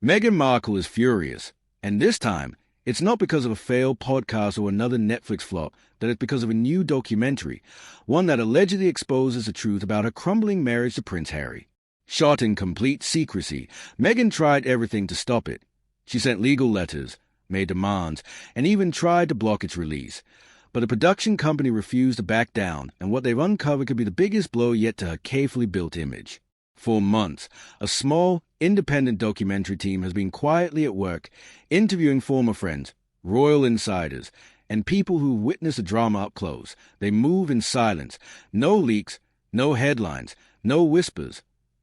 Meghan Markle is furious, and this time, it's not because of a failed podcast or another Netflix flop, that it's because of a new documentary, one that allegedly exposes the truth about her crumbling marriage to Prince Harry. Shot in complete secrecy, Meghan tried everything to stop it. She sent legal letters, made demands, and even tried to block its release. But the production company refused to back down, and what they've uncovered could be the biggest blow yet to her carefully built image. For months, a small, independent documentary team has been quietly at work, interviewing former friends, royal insiders, and people who've witnessed the drama up close. They move in silence. No leaks, no headlines, no whispers.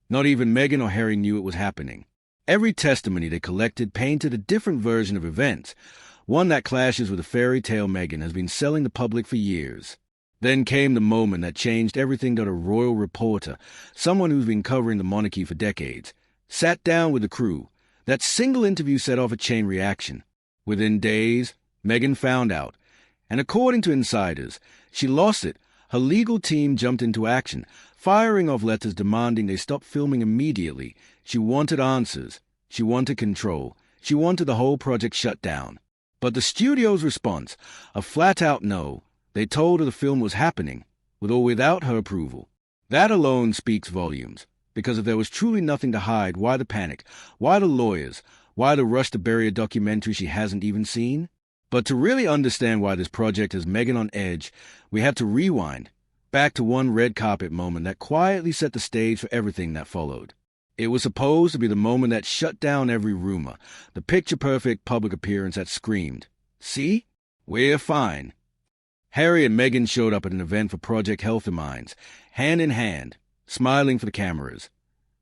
Not even Meghan or Harry knew it was happening. Every testimony they collected painted a different version of events, one that clashes with the fairy tale Meghan has been selling the public for years. Then came the moment that changed everything that a royal reporter, someone who's been covering the monarchy for decades, sat down with the crew. That single interview set off a chain reaction. Within days, Meghan found out, and according to insiders, she lost it. Her legal team jumped into action, firing off letters demanding they stop filming immediately. She wanted answers. She wanted control. She wanted the whole project shut down. But the studio's response, a flat-out no. They told her the film was happening, with or without her approval. That alone speaks volumes, because if there was truly nothing to hide, why the panic? Why the lawyers? Why the rush to bury a documentary she hasn't even seen? But to really understand why this project has Meghan on edge, we have to rewind, back to one red carpet moment that quietly set the stage for everything that followed. It was supposed to be the moment that shut down every rumor, the picture-perfect public appearance that screamed, "See? We're fine." Harry and Meghan showed up at an event for Project Healthy Minds, hand in hand, smiling for the cameras.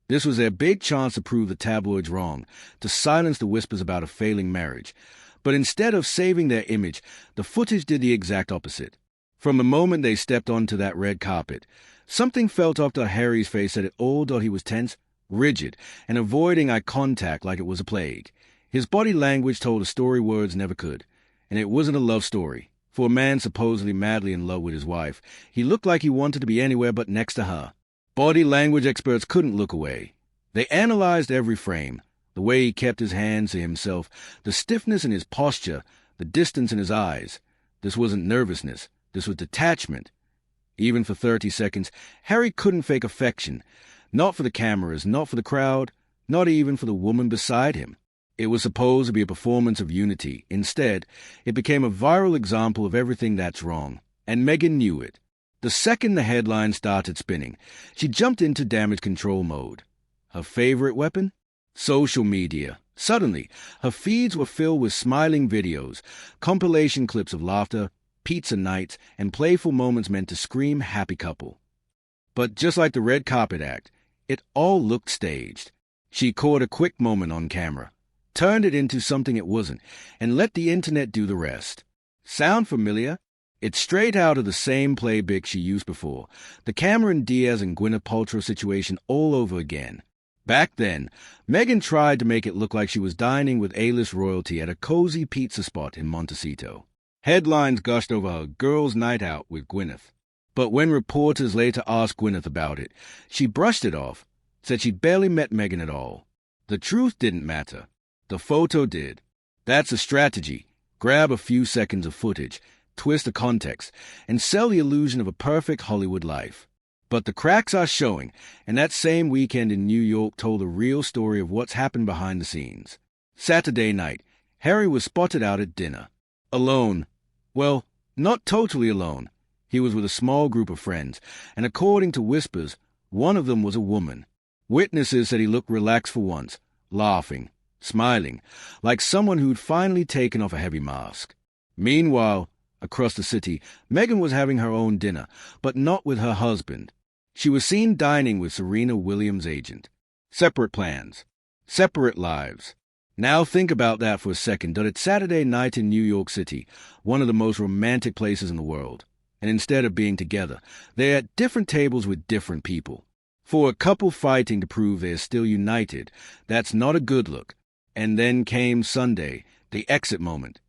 This was their big chance to prove the tabloids wrong, to silence the whispers about a failing marriage. But instead of saving their image, the footage did the exact opposite. From the moment they stepped onto that red carpet, something felt off to Harry's face that it all thought he was tense, rigid, and avoiding eye contact like it was a plague. His body language told a story words never could, and it wasn't a love story. For a man supposedly madly in love with his wife, he looked like he wanted to be anywhere but next to her. Body language experts couldn't look away. They analyzed every frame, the way he kept his hands to himself, the stiffness in his posture, the distance in his eyes. This wasn't nervousness. This was detachment. Even for 30 seconds, Harry couldn't fake affection. Not for the cameras, not for the crowd, not even for the woman beside him. It was supposed to be a performance of unity. Instead, it became a viral example of everything that's wrong. And Meghan knew it. The second the headline started spinning, she jumped into damage control mode. Her favorite weapon? Social media. Suddenly, her feeds were filled with smiling videos, compilation clips of laughter, pizza nights, and playful moments meant to scream happy couple. But just like the red carpet act, it all looked staged. She caught a quick moment on camera, turned it into something it wasn't, and let the internet do the rest. Sound familiar? It's straight out of the same playbook she used before, the Cameron Diaz and Gwyneth Paltrow situation all over again. Back then, Meghan tried to make it look like she was dining with A-list royalty at a cozy pizza spot in Montecito. Headlines gushed over her girls' night out with Gwyneth. But when reporters later asked Gwyneth about it, she brushed it off, said she'd barely met Meghan at all. The truth didn't matter. The photo did. That's a strategy. Grab a few seconds of footage, twist the context, and sell the illusion of a perfect Hollywood life. But the cracks are showing, and that same weekend in New York told a real story of what's happened behind the scenes. Saturday night, Harry was spotted out at dinner. Alone. Well, not totally alone. He was with a small group of friends, and according to whispers, one of them was a woman. Witnesses said he looked relaxed for once, laughing, smiling, like someone who'd finally taken off a heavy mask. Meanwhile, across the city, Meghan was having her own dinner, but not with her husband. She was seen dining with Serena Williams' agent. Separate plans. Separate lives. Now think about that for a second. That it's Saturday night in New York City, one of the most romantic places in the world. And instead of being together, they're at different tables with different people. For a couple fighting to prove they're still united, that's not a good look. And then came Sunday, the exit moment.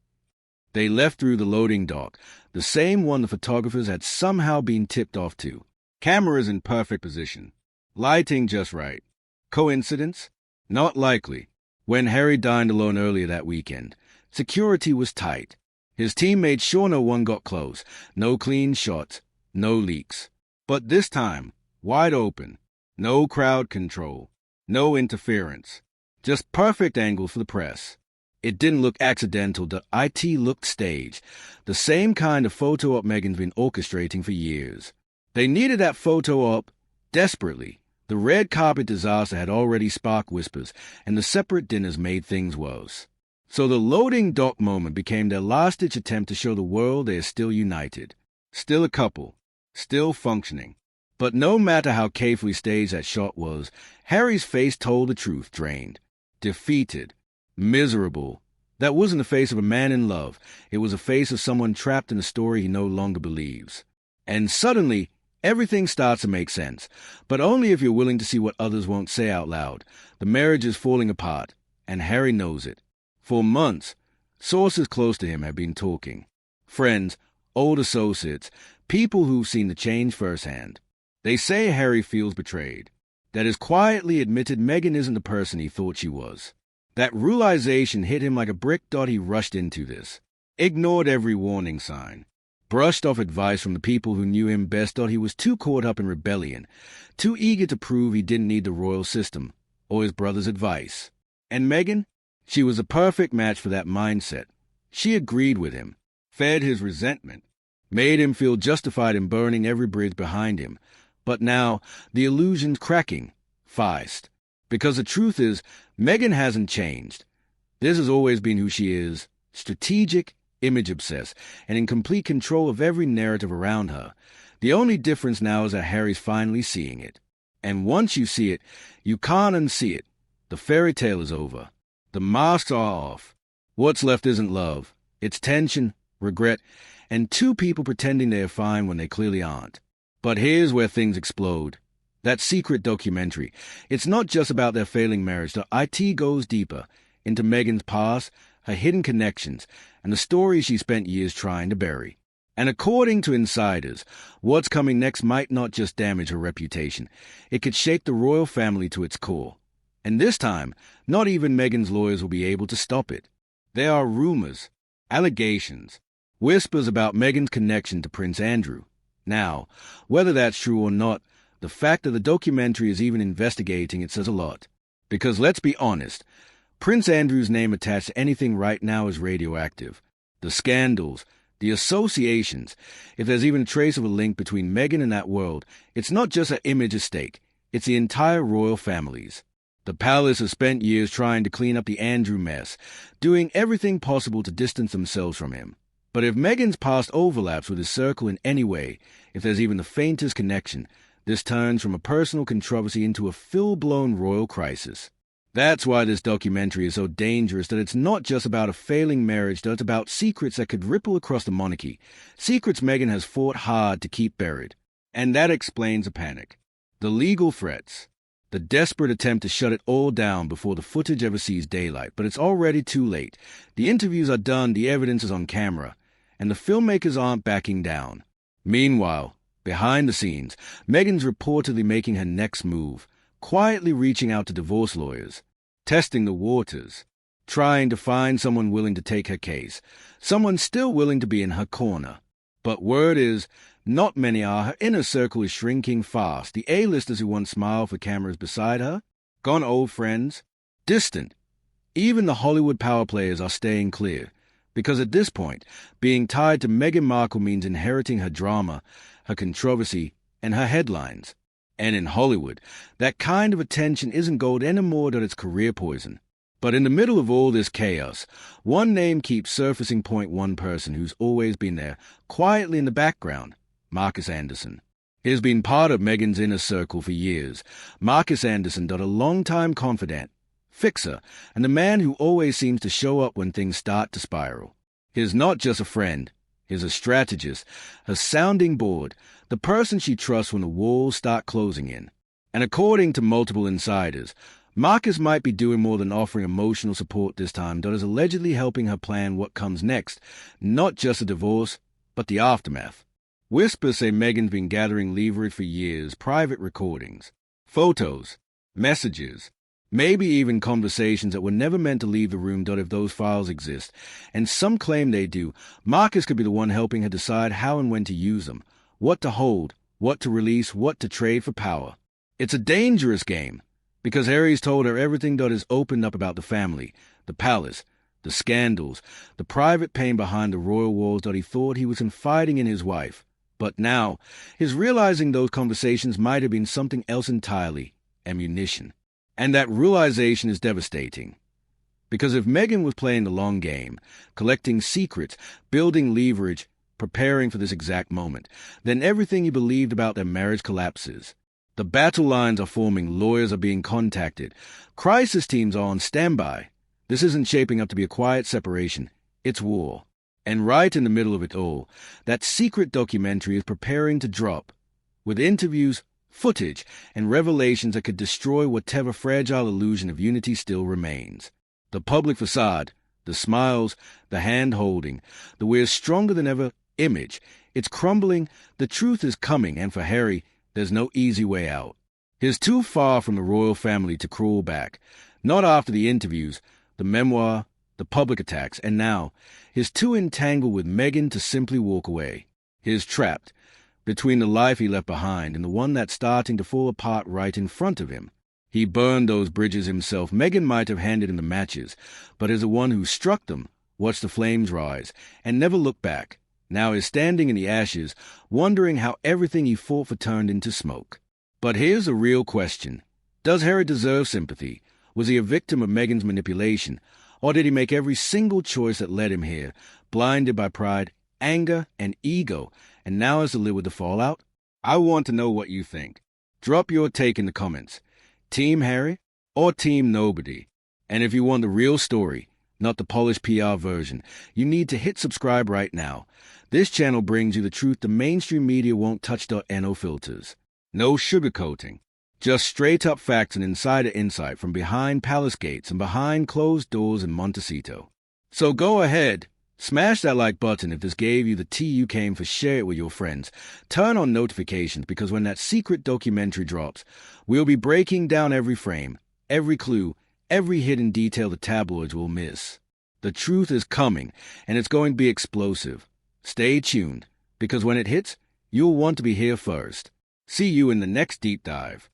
They left through the loading dock, the same one the photographers had somehow been tipped off to. Cameras in perfect position. Lighting just right. Coincidence? Not likely. When Harry dined alone earlier that weekend, security was tight. His team made sure no one got close, no clean shots, no leaks. But this time, wide open, no crowd control, no interference, just perfect angle for the press. It didn't look accidental, the IT looked staged, the same kind of photo op Meghan's been orchestrating for years. They needed that photo op desperately. The red carpet disaster had already sparked whispers, and the separate dinners made things worse. So the loading dock moment became their last-ditch attempt to show the world they are still united, still a couple, still functioning. But no matter how carefully staged that shot was, Harry's face told the truth, drained, defeated, miserable. That wasn't the face of a man in love. It was a face of someone trapped in a story he no longer believes. And suddenly, everything starts to make sense, but only if you're willing to see what others won't say out loud. The marriage is falling apart, and Harry knows it. For months, sources close to him have been talking. Friends, old associates, people who've seen the change firsthand. They say Harry feels betrayed, that he's quietly admitted Meghan isn't the person he thought she was. That realization hit him like a brick. He rushed into this, ignored every warning sign, brushed off advice from the people who knew him best. He was too caught up in rebellion, too eager to prove he didn't need the royal system or his brother's advice. And Meghan? She was a perfect match for that mindset. She agreed with him, fed his resentment, made him feel justified in burning every bridge behind him. But now, the illusion's cracking, fast. Because the truth is, Meghan hasn't changed. This has always been who she is, strategic, image-obsessed, and in complete control of every narrative around her. The only difference now is that Harry's finally seeing it. And once you see it, you can't unsee it. The fairy tale is over. The masks are off. What's left isn't love. It's tension, regret, and two people pretending they are fine when they clearly aren't. But here's where things explode. That secret documentary. It's not just about their failing marriage. The IT goes deeper into Meghan's past, her hidden connections, and the stories she spent years trying to bury. And according to insiders, what's coming next might not just damage her reputation. It could shake the royal family to its core. And this time, not even Meghan's lawyers will be able to stop it. There are rumors, allegations, whispers about Meghan's connection to Prince Andrew. Now, whether that's true or not, the fact that the documentary is even investigating it says a lot. Because let's be honest, Prince Andrew's name attached to anything right now is radioactive. The scandals, the associations, if there's even a trace of a link between Meghan and that world, it's not just her image at stake, it's the entire royal family's. The palace has spent years trying to clean up the Andrew mess, doing everything possible to distance themselves from him. But if Meghan's past overlaps with his circle in any way, if there's even the faintest connection, this turns from a personal controversy into a full-blown royal crisis. That's why this documentary is so dangerous, that it's not just about a failing marriage, it's about secrets that could ripple across the monarchy, secrets Meghan has fought hard to keep buried. And that explains the panic, the legal threats, the desperate attempt to shut it all down before the footage ever sees daylight. But it's already too late. The interviews are done, the evidence is on camera, and the filmmakers aren't backing down. Meanwhile, behind the scenes, Meghan's reportedly making her next move, quietly reaching out to divorce lawyers, testing the waters, trying to find someone willing to take her case, someone still willing to be in her corner. But word is, not many are. Her inner circle is shrinking fast. The A-listers who once smiled for cameras beside her, gone old friends, distant. Even the Hollywood power players are staying clear, because at this point, being tied to Meghan Markle means inheriting her drama, her controversy, and her headlines. And in Hollywood, that kind of attention isn't gold anymore, that it's career poison. But in the middle of all this chaos, one name keeps surfacing. One person who's always been there, quietly in the background, Marcus Anderson. He's been part of Meghan's inner circle for years. Marcus Anderson, a longtime confidant, fixer, and the man who always seems to show up when things start to spiral. He's not just a friend. He's a strategist, a sounding board, the person she trusts when the walls start closing in. And according to multiple insiders, Marcus might be doing more than offering emotional support this time, that is allegedly helping her plan what comes next, not just a divorce, but the aftermath. Whispers say Meghan's been gathering leverage for years, private recordings, photos, messages, Maybe even conversations that were never meant to leave the room. If those files exist, and some claim they do, Marcus could be the one helping her decide how and when to use them, what to hold, what to release, what to trade for power. It's a dangerous game, because Harry's told her everything is opened up about the family, the palace, the scandals, the private pain behind the royal walls he thought he was confiding in his wife. But now, his realizing those conversations might have been something else entirely, ammunition. And that realization is devastating. Because if Meghan was playing the long game, collecting secrets, building leverage, preparing for this exact moment, then everything he believed about their marriage collapses. The battle lines are forming, lawyers are being contacted, crisis teams are on standby. This isn't shaping up to be a quiet separation, it's war. And right in the middle of it all, that secret documentary is preparing to drop, with interviews, footage, and revelations that could destroy whatever fragile illusion of unity still remains. The public facade, the smiles, the hand-holding, the we're stronger than ever image, it's crumbling, the truth is coming, and for Harry, there's no easy way out. He's too far from the royal family to crawl back, not after the interviews, the memoir, the public attacks, and now, he's too entangled with Meghan to simply walk away. He's trapped between the life he left behind and the one that's starting to fall apart right in front of him. He burned those bridges himself. Meghan might have handed him the matches, but as the one who struck them, watched the flames rise, and never looked back, now is standing in the ashes, wondering how everything he fought for turned into smoke. But here's a real question. Does Harry deserve sympathy? Was he a victim of Meghan's manipulation? Or did he make every single choice that led him here, blinded by pride, anger, and ego, and now has to live with the fallout? I want to know what you think. Drop your take in the comments. Team Harry or Team Nobody? And if you want the real story, not the polished PR version, you need to hit subscribe right now. This channel brings you the truth the mainstream media won't touch. No filters. No sugarcoating. Just straight-up facts and insider insight from behind palace gates and behind closed doors in Montecito. So go ahead, smash that like button if this gave you the tea you came for, share it with your friends. Turn on notifications because when that secret documentary drops, we'll be breaking down every frame, every clue, every hidden detail the tabloids will miss. The truth is coming, and it's going to be explosive. Stay tuned, because when it hits, you'll want to be here first. See you in the next deep dive.